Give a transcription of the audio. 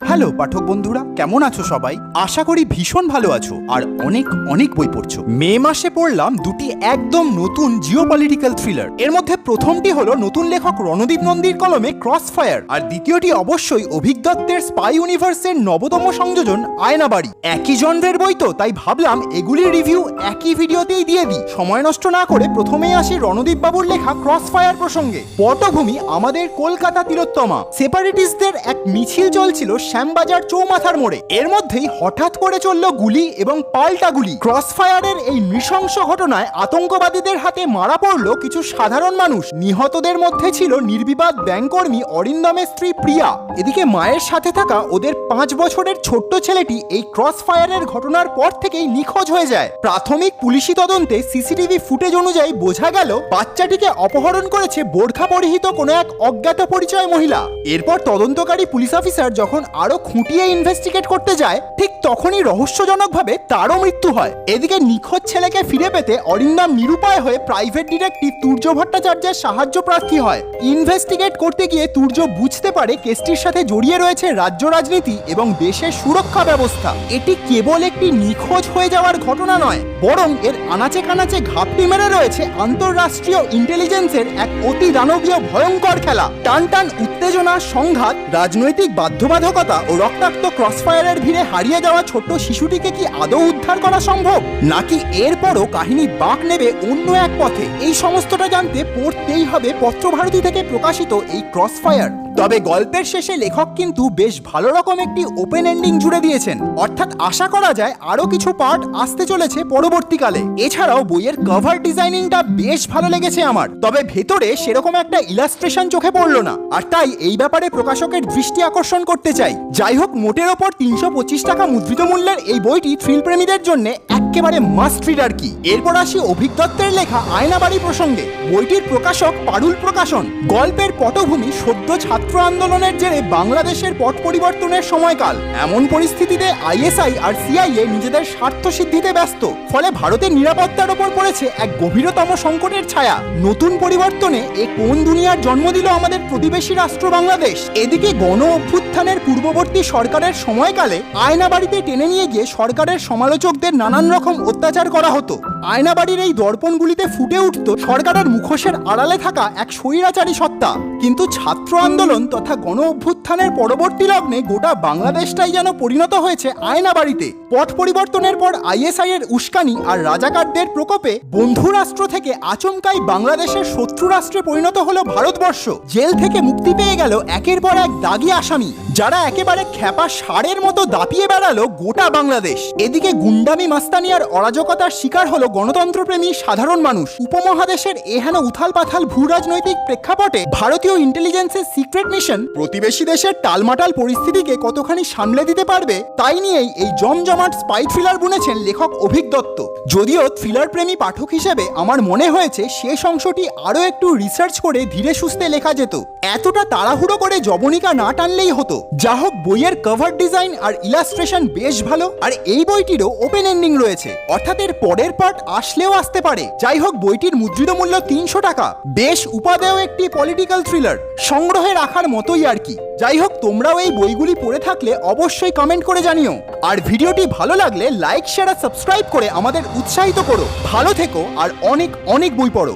Hello পাঠক বন্ধুরা, কেমন আছো সবাই? আশা করি ভীষণ ভালো আছো আর অনেক অনেক বই পড়ছো। মে মাসে পড়লাম দুটি একদম নতুন জিওপলিটিক্যাল থ্রিলার। এর মধ্যে প্রথমটি হলো নতুন লেখক রণদীপ নন্দীর কলমে ক্রসফায়ার, আর দ্বিতীয়টি অবশ্যই অভিক দত্তের স্পাই ইউনিভার্সের নবতম সংযোজন আয়নাবাড়ি। একই জনরের বই তো, তাই ভাবলাম এগুলির রিভিউ একই ভিডিওতেই দিয়ে দিই। সময় নষ্ট না করে প্রথমেই আসি রণদীপ বাবুর লেখা ক্রসফায়ার প্রসঙ্গে। পটভূমি আমাদের কলকাতা তিলোত্তমা। সেপারেটিস্টদের এক মিছিল চলছিল শ্যামবাজার চৌমাথার মোড়ে। এর মধ্যেই হঠাৎ করে চলল গুলি এবং পাল্টা গুলি। ক্রসফায়ারের এই নৃশংস ঘটনায় আতঙ্কবাদীদের হাতে মারা পড়ল কিছু সাধারণ মানুষ। নিহতদের মধ্যে ছিল নির্বিবাদ ব্যাংককর্মী অরিন্দমের স্ত্রী প্রিয়া। এদিকে মায়ের সাথে থাকা ওদের 5 বছরের ছোট্ট ছেলেটি এই ক্রসফায়ারের ঘটনার পর থেকেই নিখোঁজ হয়ে যায়। প্রাথমিক পুলিশি তদন্তে সিসিটিভি ফুটেজ অনুযায়ী বোঝা গেল বাচ্চাটিকে অপহরণ করেছে বোরখা পরিহিত কোনো এক অজ্ঞাত পরিচয় মহিলা। এরপর তদন্তকারী পুলিশ অফিসার যখন আরো খুঁটিয়ে ইনভেস্টিগেট করতে যায়, ঠিক তখনই রহস্যজনকভাবে তারও মৃত্যু হয়। এদিকে নিখোঁজ ছেলেকে ফিরে পেতে অরিন্দম নিরুপায় হয়ে প্রাইভেট ডিটেকটিভ তুর্য ভট্টাচার্যের সাহায্য প্রার্থী হয়। ইনভেস্টিগেট করতে গিয়ে তুর্য বুঝতে পারে কেসটির সাথে জড়িয়ে রয়েছে রাজ্য রাজনীতি এবং দেশের সুরক্ষা ব্যবস্থা। এটি কেবল একটি নিখোঁজ হয়ে যাওয়ার ঘটনা নয়, বরং এর আনাচে কানাচে ঘাপটি মেরে রয়েছে আন্তঃরাষ্ট্রীয় ইন্টেলিজেন্সের এক অতি দানবীয় ভয়ঙ্কর খেলা। টান টান উত্তেজনা, সংঘাত, রাজনৈতিক বাধ্যবাধকতা ও রক্তাক্ত ক্রসফায়ারের ভিড়ে হারিয়ে যাওয়া ছোট্ট শিশুটিকে কি আদৌ উদ্ধার করা সম্ভব, নাকি এরপরও কাহিনী বাঁক নেবে অন্য এক পথে? এই সমস্তটা জানতে পড়তেই হবে পত্রভারতী থেকে প্রকাশিত এই ক্রসফায়ার। তবে গল্পের শেষে লেখক কিন্তু বেশ ভালো রকম একটি ওপেন এন্ডিং জুড়ে দিয়েছেন, অর্থাৎ আশা করা যায় আরো কিছু পার্ট আসতে চলেছে পরবর্তীকালে। এছাড়াও বইয়ের কভার ডিজাইনিংটা বেশ ভালো লেগেছে আমার, তবে ভেতরে সেরকম একটা ইলাস্ট্রেশন চোখে পড়লো না, আর তাই এই ব্যাপারে প্রকাশকের দৃষ্টি আকর্ষণ করতে চাই। যাই হোক, মোটের ওপর 325 টাকা মুদ্রিত মূল্যের এই বইটি থ্রিল প্রেমীদের জন্য একেবারে মাস্ট রিড আর কি। এরপর আসি অভিক দত্তের লেখা আয়নাবাড়ি প্রসঙ্গে। বইটির প্রকাশক পারুল প্রকাশন। গল্পের পটভূমি সদ্য ছাত্র আন্দোলনের জেরে বাংলাদেশের পট পরিবর্তনের সময়কাল। এমন পরিস্থিতিতে আইএসআই আর সিআইএ নিজেদের স্বার্থ সিদ্ধিতে ব্যস্ত, ফলে ভারতের নিরাপত্তার ওপর পড়েছে এক গভীরতম সংকটের ছায়া। নতুন পরিবর্তনে এ কোন দুনিয়ার জন্ম দিল আমাদের প্রতিবেশী রাষ্ট্র বাংলাদেশ? এদিকে গণ অভ্যুত্থানের পূর্ববর্তী সরকারের সময়কালে আয়নাবাড়িতে টেনে নিয়ে গিয়ে সরকারের সমালোচকদের নানান রকম অত্যাচার করা হতো। আয়নাবাড়ির এই দর্পণগুলিতে ফুটে উঠত সরকারের মুখোশের আড়ালে থাকা এক স্বৈরাচারী সত্তা। কিন্তু ছাত্র আন্দোলন তথা গণ অভ্যুত্থানের পরবর্তী লগ্নে গোটা বাংলাদেশটাই যেন পরিণত হয়েছে আয়নাবাড়িতে। পট পরিবর্তনের পর আইএসআই এর উস্কানি আর রাজাকারদের প্রকোপে বন্ধু রাষ্ট্র থেকে আচমকাই বাংলাদেশের শত্রু রাষ্ট্রে পরিণত হলো ভারতবর্ষ। জেল থেকে মুক্তি পেয়ে গেল একের পর এক দাগী আসামি, যারা একেবারে খ্যাপা ষাঁড়ের মতো দাপিয়ে বেড়ালো গোটা বাংলাদেশ। এদিকে গুন্ডামি, মাস্তানি আর অরাজকতার শিকার হলো গণতন্ত্রপ্রেমী সাধারণ মানুষ। উপমহাদেশের এহেন উথাল পাথাল ভূ রাজনৈতিক প্রেক্ষাপটে ভারতীয় ইন্টেলিজেন্সের সিক্রেট মিশন প্রতিবেশী দেশের টালমাটাল পরিস্থিতিকে কতখানি সামলে দিতে পারবে, তাই নিয়েই এই জমজমাট স্পাই থ্রিলার বুনেছেন লেখক অভিক দত্ত। যদিও থ্রিলার প্রেমী পাঠক হিসেবে আমার মনে হয়েছে শেষ অংশটি আরও একটু রিসার্চ করে ধীরে সুস্থে লেখা যেত। এতটা তাড়াহুড়ো করে জবনিকা না টানলেই হতো। যা হোক, বইয়ের কভার ডিজাইন আর ইলাস্ট্রেশন বেশ ভালো, আর এই বইটিরও ওপেন এন্ডিং রয়েছে, অর্থাৎ এর পরের পার্ট আসলেও আসতে পারে। যাই হোক, বইটির মুদ্রিত মূল্য 300 টাকা। বেশ উপাদেয় একটি পলিটিক্যাল থ্রিলার, সংগ্রহে রাখার মতোই আর কি। যাই হোক, তোমরাও এই বইগুলি পড়ে থাকলে অবশ্যই কমেন্ট করে জানিও, আর ভিডিওটি ভালো লাগলে লাইক, শেয়ার আর সাবস্ক্রাইব করে আমাদের উৎসাহিত করো। ভালো থেকো আর অনেক অনেক বই পড়ো।